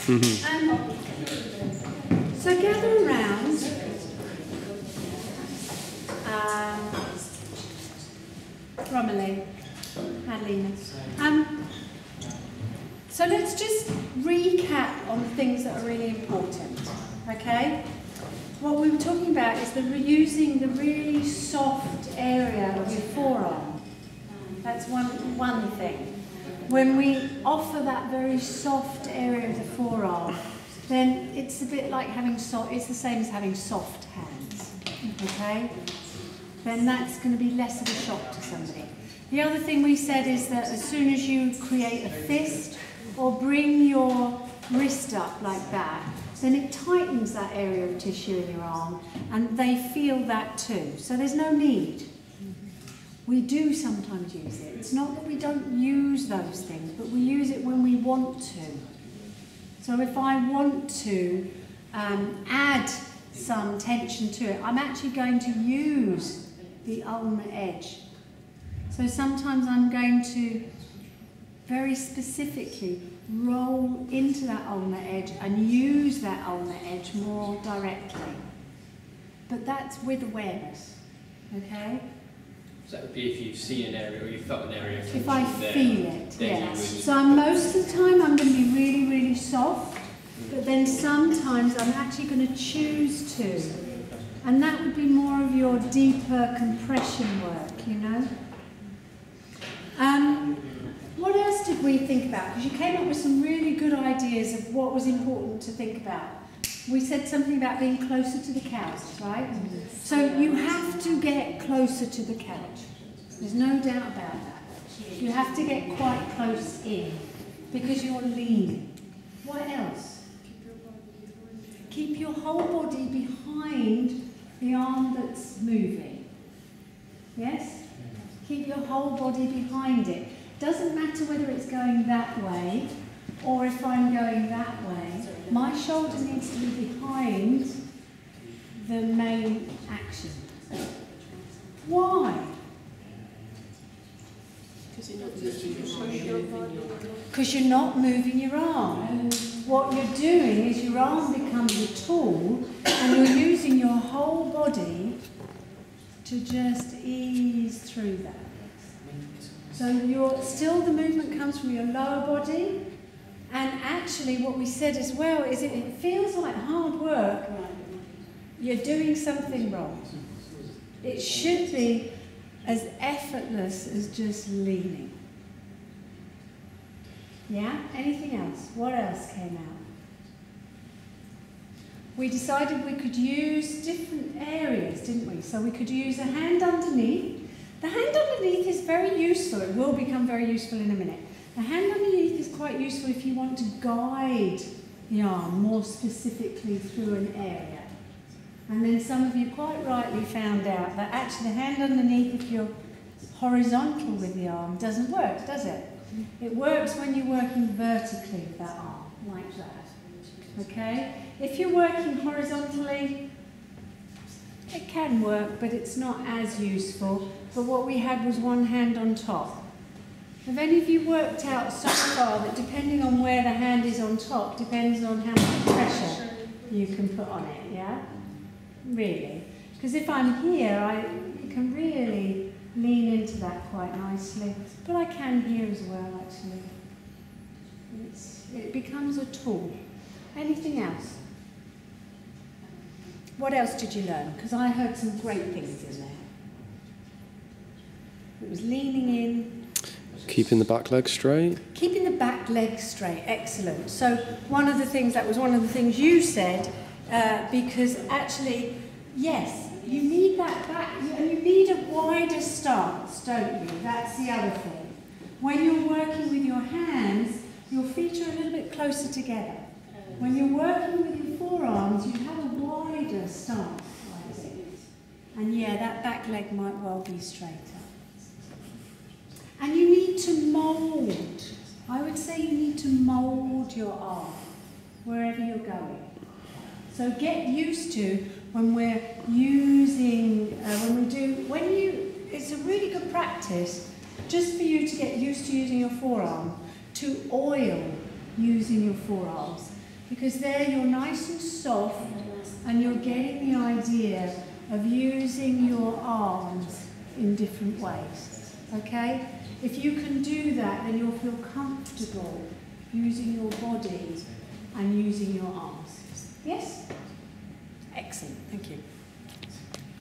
So gather around. Romilly, Adelina. So let's just recap on the things that are really important, okay? What we were talking about is using the really soft area of your forearm. That's one thing. When we offer that very soft area of the forearm, then it's a bit like having it's the same as having soft hands, okay? Then that's going to be less of a shock to somebody. The other thing we said is that as soon as you create a fist or bring your wrist up like that, then it tightens that area of tissue in your arm and they feel that too. So there's no need. We do sometimes use it. It's not that we don't use those things, but we use it when we want to. So if I want to add some tension to it, I'm actually going to use the ulnar edge. So sometimes I'm going to very specifically roll into that ulnar edge and use that ulnar edge more directly. But that's with awareness, okay? So that would be if you've seen an area or you felt an area. If I feel it, yes. So most of the time I'm going to be really, really soft, but then sometimes I'm actually going to choose to. And that would be more of your deeper compression work, you know? What else did we think about? Because you came up with some really good ideas of what was important to think about. We said something about being closer to the couch, right? So you have to get closer to the couch. There's no doubt about that. You have to get quite close in because you're leaning. What else? Keep your whole body behind the arm that's moving. Yes? Keep your whole body behind it. Doesn't matter whether it's going that way or if I'm going that way. My shoulder needs to be behind the main action. Why? Because you're not moving your arm. What you're doing is your arm becomes a tool and you're using your whole body to just ease through that. So the movement comes from your lower body, and actually what we said as well is it feels like hard work. You're doing something wrong. It should be as effortless as just leaning. Yeah? Anything else? What else came out? We decided we could use different areas, didn't we? So we could use a hand underneath. The hand underneath is very useful. It will become very useful in a minute. The hand underneath is quite useful if you want to guide the arm more specifically through an area. And then some of you quite rightly found out that actually the hand underneath, if you're horizontal with the arm, doesn't work, does it? It works when you're working vertically with that arm, like that. Okay? If you're working horizontally, it can work, but it's not as useful. But what we had was one hand on top. Have any of you worked out so far that depending on where the hand is on top, depends on how much pressure you can put on it, yeah? Really. Because if I'm here, you can really lean into that quite nicely. But I can here as well, actually. It becomes a tool. Anything else? What else did you learn? Because I heard some great things in there. It was leaning in. Keeping the back leg straight. Keeping the back leg straight, excellent. So that was one of the things you said, because actually, yes, you need that back, and you need a wider stance, don't you? That's the other thing. When you're working with your hands, your feet are a little bit closer together. When you're working with your forearms, you have a wider stance like this. And yeah, that back leg might well be straighter. And you need to mould. I would say you need to mould your arm wherever you're going. So get used to when we're using, it's a really good practice just for you to get used to using your forearm, to oil using your forearms. Because there you're nice and soft and you're getting the idea of using your arms in different ways. Okay? If you can do that, then you'll feel comfortable using your body and using your arms. Yes? Excellent. Thank you.